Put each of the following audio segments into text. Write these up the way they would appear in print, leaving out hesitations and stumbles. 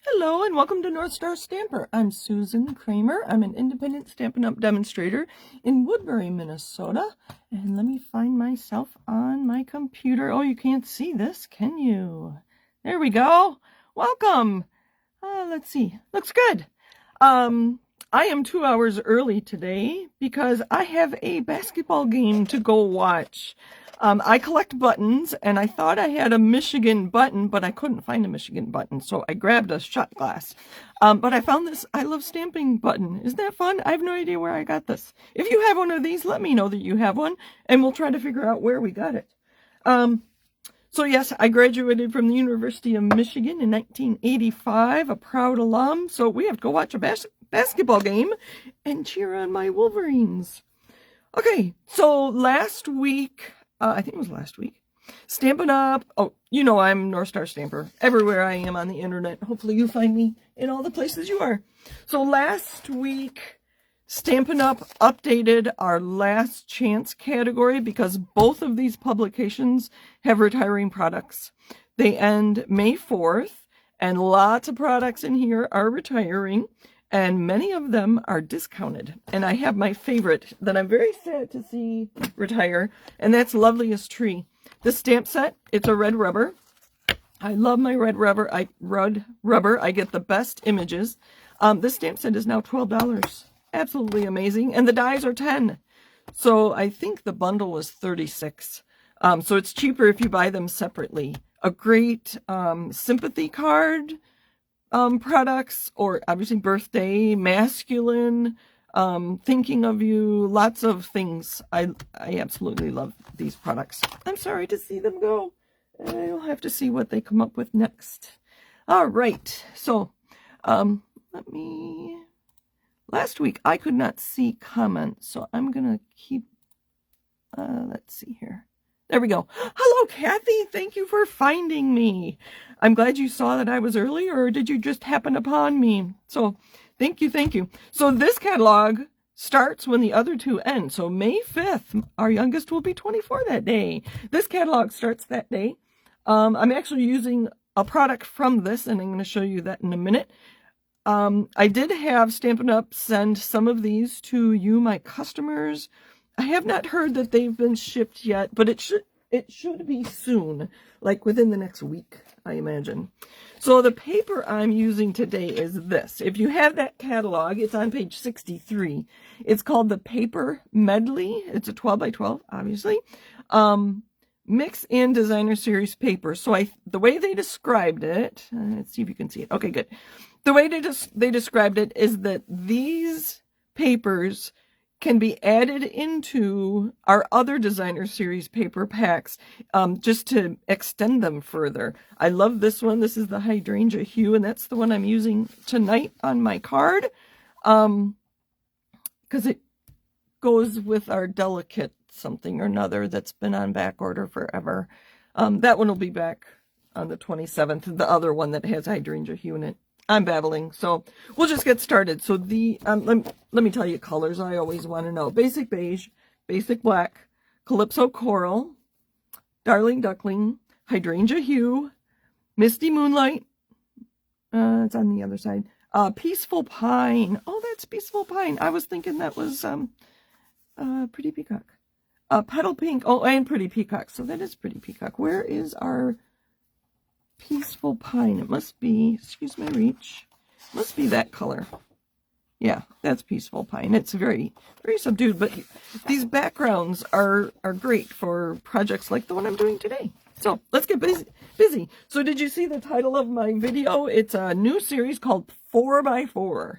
Hello and welcome to North Star Stamper. I'm Susan Kramer. I'm an independent Stampin' Up! Demonstrator in Woodbury, Minnesota. And let me find myself on my computer. Oh, you can't see this, can you? There we go. Welcome. Let's see. Looks good. I am 2 hours early today because I have a basketball game to go watch. I collect buttons, and I thought I had a Michigan button, but I couldn't find a Michigan button, so I grabbed a shot glass. But I found this I Love Stamping button. Isn't that fun? I have no idea where I got this. If you have one of these, let me know that you have one, and we'll try to figure out where we got it. So yes, I graduated from the University of Michigan in 1985, a proud alum, so we have to go watch a basketball game and cheer on my Wolverines. Okay, so last week... I think it was last week. Stampin' Up! Oh, you know I'm North Star Stamper. Everywhere I am on the internet. Hopefully you find me in all the places you are. So last week, Stampin' Up! Updated our last chance category because both of these publications have retiring products. They end May 4th, and lots of products in here are retiring. And many of them are discounted. And I have my favorite that I'm very sad to see retire, and that's Loveliest Tree. This stamp set, it's a red rubber. I love my red rubber. I get the best images. This stamp set is now $12. Absolutely amazing. And the dies are 10. So I think the bundle was 36. So it's cheaper if you buy them separately. A great sympathy card. Products, or obviously birthday, masculine, thinking of you, lots of things. I absolutely love these products. I'm sorry to see them go. I'll have to see what they come up with next. All right, so last week I could not see comments, so I'm gonna keep, let's see here. There we go. Hello, Kathy. Thank you for finding me. I'm glad you saw that I was early, or did you just happen upon me? So thank you, thank you. So this catalog starts when the other two end. So May 5th, our youngest will be 24 that day. This catalog starts that day. I'm actually using a product from this, and I'm going to show you that in a minute. I did have Stampin' Up! Send some of these to you, my customers. I have not heard that they've been shipped yet, but it should be soon, like within the next week, I imagine. So the paper I'm using today is this. If you have that catalog, it's on page 63. It's called the Paper Medley. It's a 12 by 12, obviously. Mix in designer series paper. So the way they described it, let's see if you can see it. Okay, good. The way they described it is that these papers can be added into our other designer series paper packs, just to extend them further. I love this one. This is the Hydrangea Hue, and that's the one I'm using tonight on my card, because it goes with our Delicate something or another that's been on back order forever. That one will be back on the 27th, the other one that has Hydrangea Hue in it. I'm babbling, so we'll just get started. So let me tell you colors I always want to know. Basic Beige, Basic Black, Calypso Coral, Darling Duckling, Hydrangea Hue, Misty Moonlight, it's on the other side, Peaceful Pine. Oh, that's Peaceful Pine. I was thinking that was Pretty Peacock. Petal Pink, oh, and Pretty Peacock. So that is Pretty Peacock. Where is our Peaceful Pine? It must be, excuse my reach, must be that color. Yeah, that's Peaceful Pine. It's very, very subdued, but these backgrounds are great for projects like the one I'm doing today. So let's get busy. So did you see the title of my video? It's a new series called 4x4.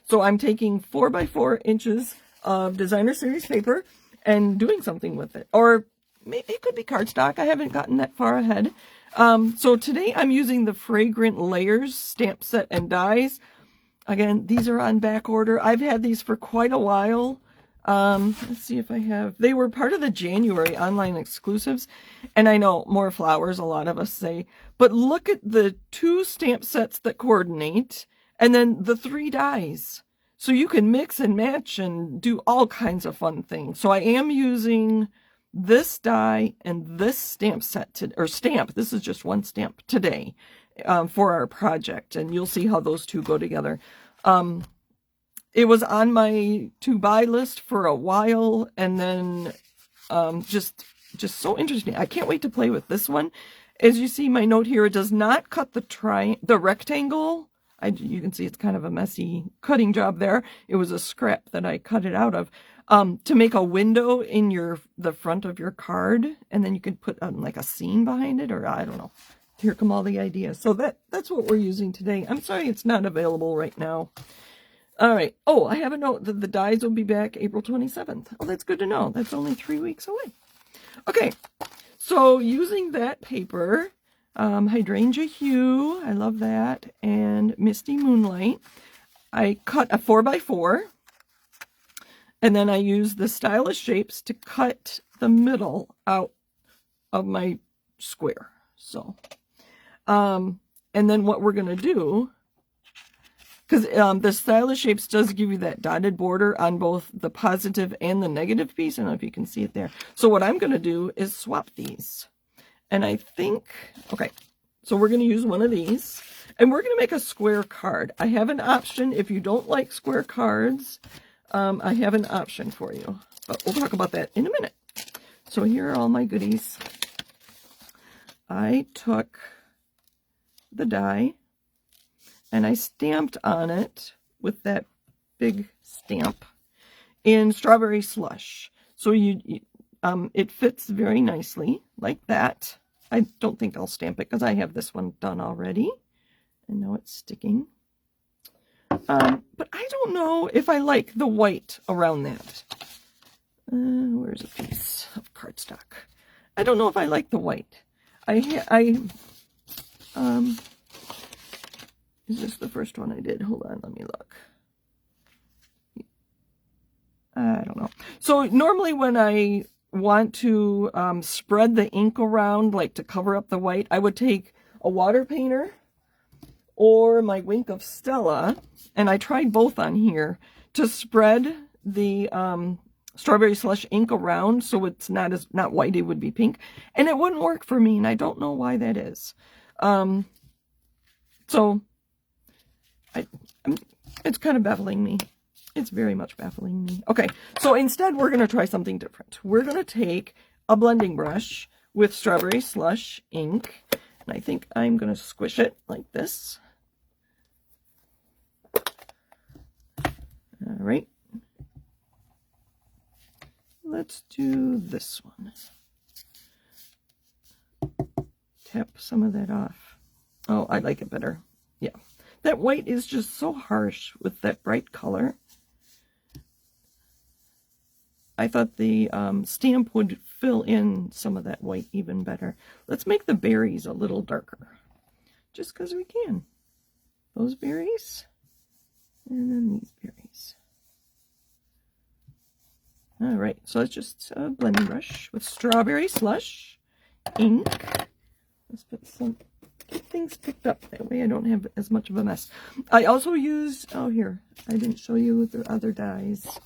So I'm taking 4x4 inches of designer series paper and doing something with it. Or maybe it could be cardstock. I haven't gotten that far ahead. So today I'm using the Fragrant Layers stamp set and dies. Again, these are on back order. I've had these for quite a while. Let's see if I have. They were part of the January online exclusives. And I know more flowers, a lot of us say. But look at the 2 stamp sets that coordinate. And then the 3 dies. So you can mix and match and do all kinds of fun things. So I am using this die and this stamp set, or stamp, this is just one stamp today. for our project, and you'll see how those two go together. It was on my to-buy list for a while, and then just so interesting. I can't wait to play with this one. As you see, my note here, it does not cut the rectangle. You can see it's kind of a messy cutting job there. It was a scrap that I cut it out of to make a window in the front of your card, and then you could put like a scene behind it, or I don't know. Here come all the ideas. So that's what we're using today. I'm sorry it's not available right now. All right. Oh, I have a note that the dies will be back April 27th. Oh, that's good to know. That's only 3 weeks away. Okay. So using that paper, Hydrangea Hue, I love that, and Misty Moonlight, I cut a 4x4, and then I used the Stylish Shapes to cut the middle out of my square. So, and then what we're going to do, because the Stylish Shapes does give you that dotted border on both the positive and the negative piece. I don't know if you can see it there. So what I'm going to do is swap these. And I think, okay, so we're going to use one of these. And we're going to make a square card. I have an option. If you don't like square cards, I have an option for you. But we'll talk about that in a minute. So here are all my goodies. I took the die, and I stamped on it with that big stamp in Strawberry Slush. So it fits very nicely like that. I don't think I'll stamp it because I have this one done already. And now it's sticking. But I don't know if I like the white around that. Where's a piece of cardstock? I don't know if I like the white. Is this the first one I did? Hold on, let me look. I don't know. So normally when I want to spread the ink around, like to cover up the white, I would take a water painter or my Wink of Stella, and I tried both on here to spread the Strawberry Slush ink around so it's not white, it would be pink, and it wouldn't work for me, and I don't know why that is. So it's kind of baffling me. It's very much baffling me. Okay, so instead we're going to try something different. We're going to take a blending brush with Strawberry Slush ink, and I think I'm going to squish it like this. All right. Let's do this one. Tap some of that off. Oh, I like it better. Yeah. That white is just so harsh with that bright color. I thought the stamp would fill in some of that white even better. Let's make the berries a little darker. Just because we can. Those berries. And then these berries. All right, so it's just a blending brush with Strawberry Slush ink. Let's put some things picked up. That way I don't have as much of a mess. I also used, oh here, I didn't show you the other dies.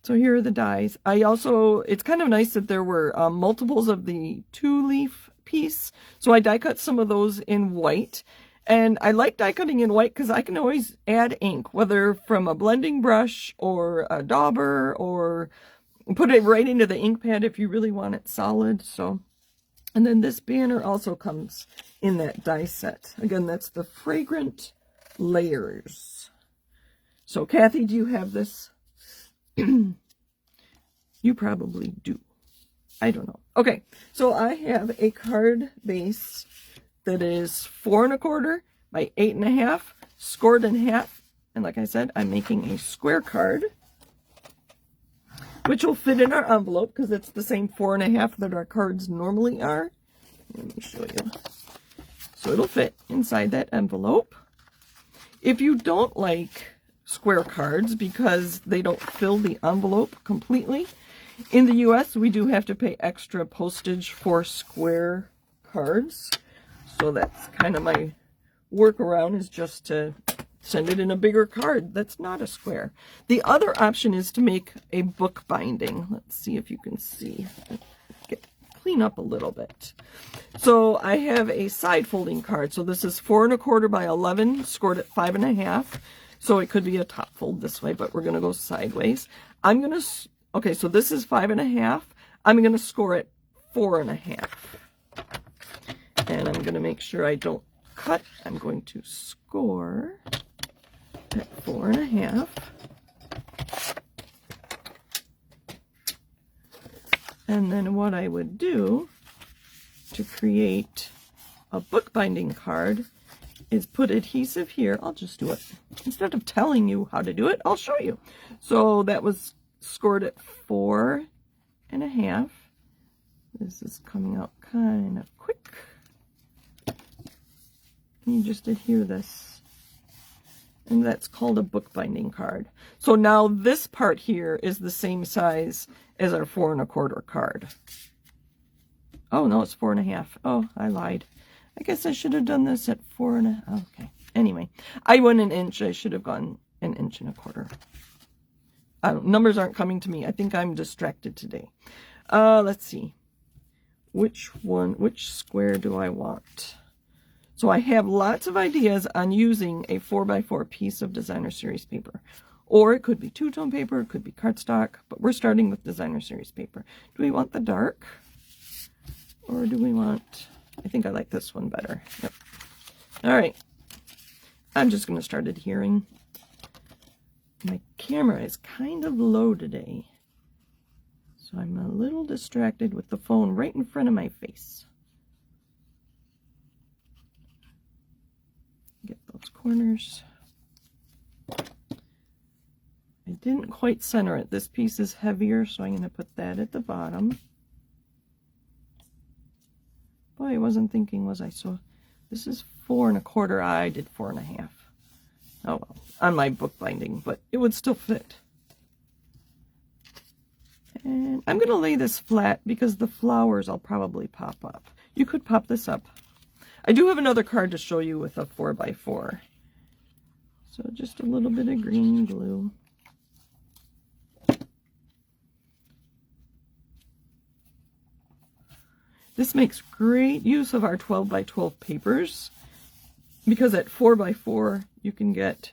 So here are the dies. It's kind of nice that there were multiples of the 2-leaf piece. So I die cut some of those in white. And I like die cutting in white because I can always add ink, whether from a blending brush or a dauber, or put it right into the ink pad if you really want it solid. So, and then this banner also comes in that die set. Again, that's the Fragrant Layers. So Kathy, do you have this? You probably do. I don't know. Okay, so I have a card base that is 4 1/4 by 8 1/2, scored in half. And like I said, I'm making a square card, which will fit in our envelope because it's the same 4 1/2 that our cards normally are. Let me show you. So it'll fit inside that envelope. If you don't like square cards because they don't fill the envelope completely, in the US we do have to pay extra postage for square cards. So that's kind of my workaround, is just to send it in a bigger card that's not a square. The other option is to make a book binding. Let's see if you can see. Get clean up a little bit. So I have a side folding card. So this is 4 1/4 by 11, scored at 5 1/2. So it could be a top fold this way, but we're going to go sideways. I'm going to, okay, so this is 5 1/2. I'm going to score it 4 1/2. And I'm going to make sure I don't cut. I'm going to score at 4 1/2. And then what I would do to create a bookbinding card is put adhesive here. I'll just do it. Instead of telling you how to do it, I'll show you. So that was scored at 4 1/2. This is coming out kind of quick. You just adhere this. And that's called a bookbinding card. So now this part here is the same size as our 4 1/4 card. Oh, no, it's 4 1/2. Oh, I lied. I guess I should have done this at 4 1/2. Okay. Anyway, I went an inch. I should have gone an 1 1/4. Numbers aren't coming to me. I think I'm distracted today. Let's see. Which square do I want? So I have lots of ideas on using a 4x4 piece of designer series paper. Or it could be two-tone paper, it could be cardstock, but we're starting with designer series paper. Do we want the dark? Or do we want, I think I like this one better. Yep. All right. I'm just going to start adhering. My camera is kind of low today, so I'm a little distracted with the phone right in front of my face. Get those corners. I didn't quite center it. This piece is heavier, so I'm going to put that at the bottom. Boy, I wasn't thinking, was I? So this is 4 1/4. I did 4 1/2. Oh well, on my bookbinding, but it would still fit. And I'm going to lay this flat because the flowers I'll probably pop up. You could pop this up. I do have another card to show you with a 4x4. So just a little bit of green glue. This makes great use of our 12x12 papers because at 4x4 you can get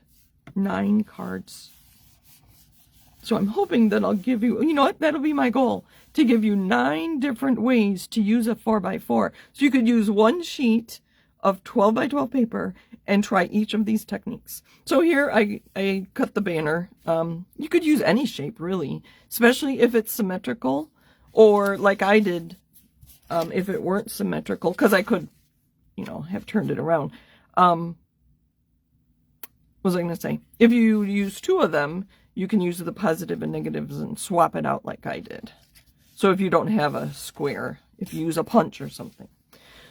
9 cards. So I'm hoping that I'll give you, you know what, that'll be my goal, to give you 9 different ways to use a 4x4. So you could use one sheet of 12x12 paper and try each of these techniques. So here I cut the banner. You could use any shape really, especially if it's symmetrical, or like I did, if it weren't symmetrical, because I could, you know, have turned it around. What was I going to say? If you use 2 of them, you can use the positive and negatives and swap it out like I did. So if you don't have a square, if you use a punch or something.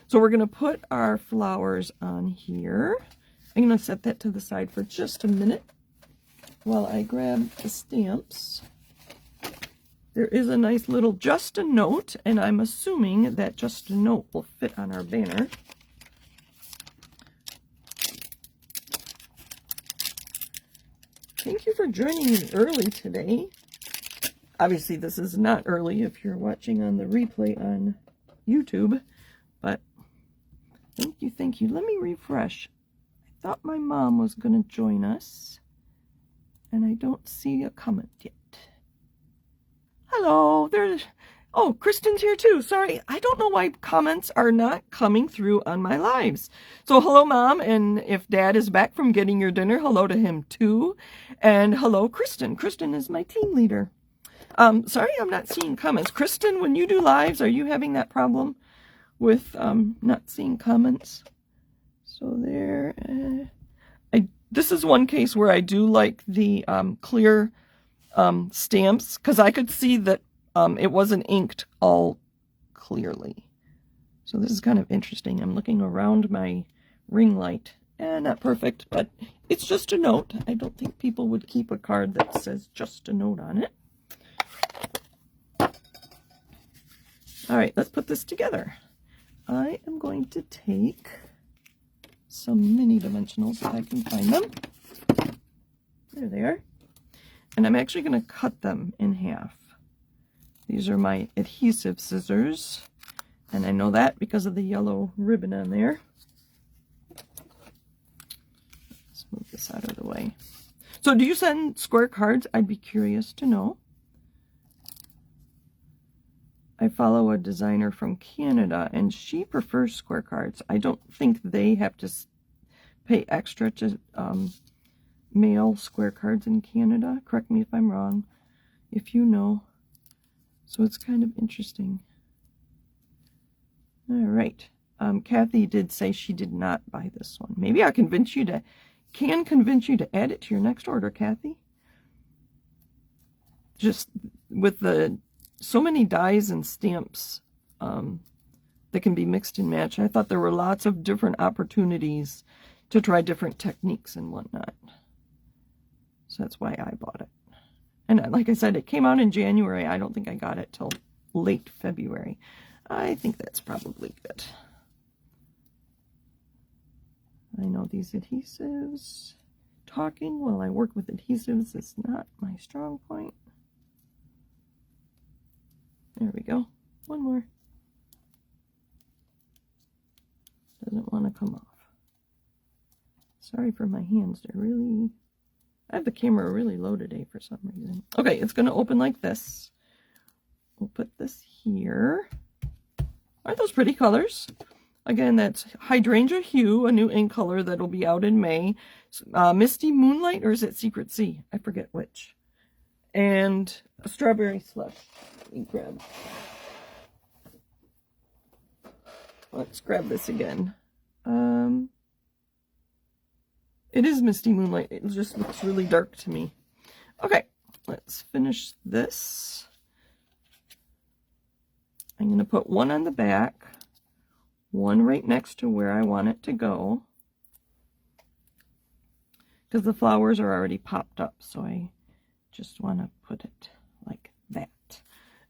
So we're going to put our flowers on here. I'm going to set that to the side for just a minute while I grab the stamps. There is a nice little just a note, and I'm assuming that just a note will fit on our banner. Thank you for joining me early today. Obviously, this is not early if you're watching on the replay on YouTube, but thank you, thank you. Let me refresh. I thought my mom was going to join us, and I don't see a comment yet. Hello, oh, Kristen's here too. Sorry, I don't know why comments are not coming through on my lives. So hello, Mom, and if Dad is back from getting your dinner, hello to him too. And hello, Kristen. Kristen is my team leader. Sorry, I'm not seeing comments. Kristen, when you do lives, are you having that problem with not seeing comments? So there, this is one case where I do like the clear stamps, because I could see that it wasn't inked all clearly. So this is kind of interesting. I'm looking around my ring light. Not perfect, but it's just a note. I don't think people would keep a card that says just a note on it. All right, let's put this together. I am going to take some mini dimensionals if I can find them. There they are. And I'm actually going to cut them in half. These are my adhesive scissors. And I know that because of the yellow ribbon on there. Let's move this out of the way. So do you send square cards? I'd be curious to know. I follow a designer from Canada, and she prefers square cards. I don't think they have to pay extra to mail square cards in Canada. Correct me if I'm wrong, if you know. So it's kind of interesting. All right. Kathy did say she did not buy this one. Maybe I can convince you to add it to your next order, Kathy. Just with so many dies and stamps that can be mixed and matched. I thought there were lots of different opportunities to try different techniques and whatnot. So that's why I bought it. And like I said, it came out in January. I don't think I got it till late February. I think that's probably good. I know these adhesives. Talking while I work with adhesives is not my strong point. There we go. One more. Doesn't want to come off. Sorry for my hands. I have the camera really low today for some reason. Okay, it's going to open like this. We'll put this here. Aren't those pretty colors? Again, that's Hydrangea Hue, a new ink color that'll be out in May. Misty Moonlight, or is it Secret Sea? I forget which. And a Strawberry Slush. Let me grab. Let's grab this again. It is Misty Moonlight. It just looks really dark to me. Okay, let's finish this. I'm going to put one on the back, one right next to where I want it to go, because the flowers are already popped up, so I just want to put it like that.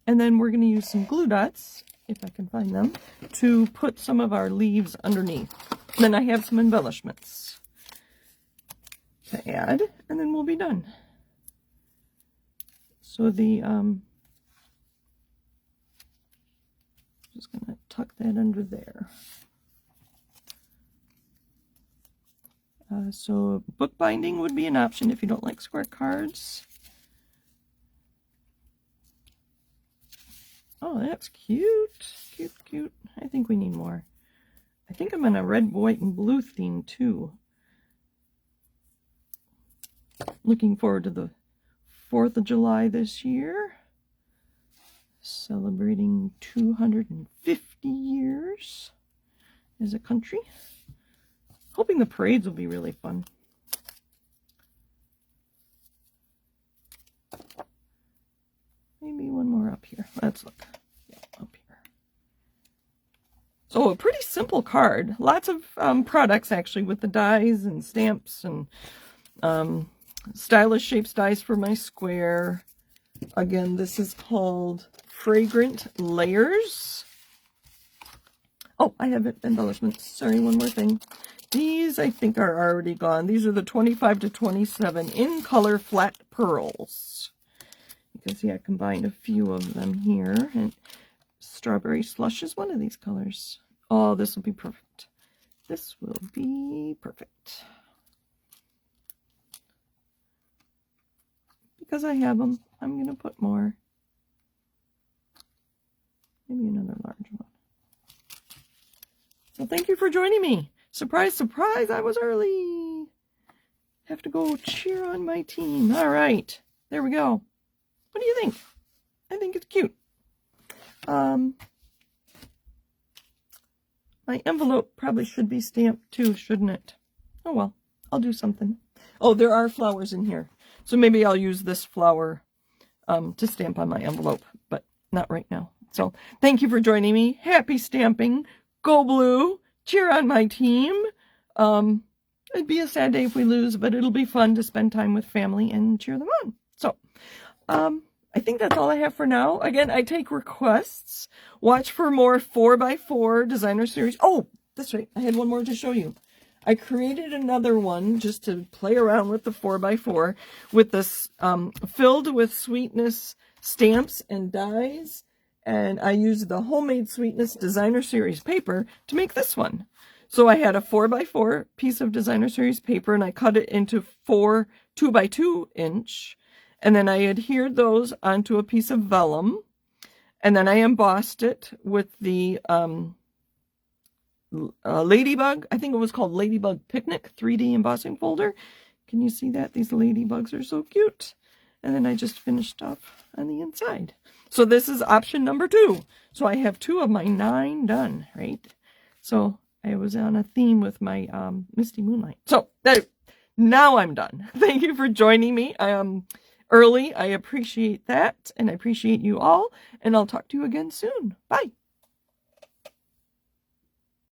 And then we're going to use some glue dots, if I can find them, to put some of our leaves underneath. And then I have some embellishments to add, and then we'll be done. So just going to tuck that under there. So bookbinding would be an option if you don't like square cards. Oh, that's cute. Cute, cute. I think we need more. I think I'm in a red, white, and blue theme too. Looking forward to the 4th of July this year. Celebrating 250 years as a country. Hoping the parades will be really fun. Maybe one more up here. Let's look. Yeah, up here. So a pretty simple card. Lots of products actually with the dies and stamps and stylish shapes dies for my square. Again, this is called Fragrant Layers. Oh, I have embellishments. Sorry, one more thing. These, I think, are already gone. These are the 25 to 27 in color flat pearls. You can see I combined a few of them here. And Strawberry Slush is one of these colors. Oh, this will be perfect. This will be perfect. Because I have them, I'm going to put more. Maybe another large one. So thank you for joining me. Surprise, surprise, I was early. Have to go cheer on my team. All right, there we go. What do you think? I think it's cute. My envelope probably should be stamped too, shouldn't it? Oh well, I'll do something. Oh, there are flowers in here. So maybe I'll use this flower to stamp on my envelope, but not right now. So thank you for joining me. Happy stamping. Go blue. Cheer on my team. It'd be a sad day if we lose, but it'll be fun to spend time with family and cheer them on. So I think that's all I have for now. Again, I take requests. Watch for more 4x4 designer series. Oh, that's right. I had one more to show you. I created another one just to play around with the 4x4 with this filled with sweetness stamps and dies. And I used the Homemade Sweetness Designer Series paper to make this one. So I had a 4x4 piece of Designer Series paper, and I cut it into 4 2x2 inch. And then I adhered those onto a piece of vellum. And then I embossed it with the Ladybug. I think it was called Ladybug Picnic 3D embossing folder. Can you see that? These ladybugs are so cute. And then I just finished up on the inside. So this is option number 2. So I have 2 of my 9 done, right? So I was on a theme with my Misty Moonlight. So now I'm done. Thank you for joining me. Early. I appreciate that, and I appreciate you all. And I'll talk to you again soon. Bye.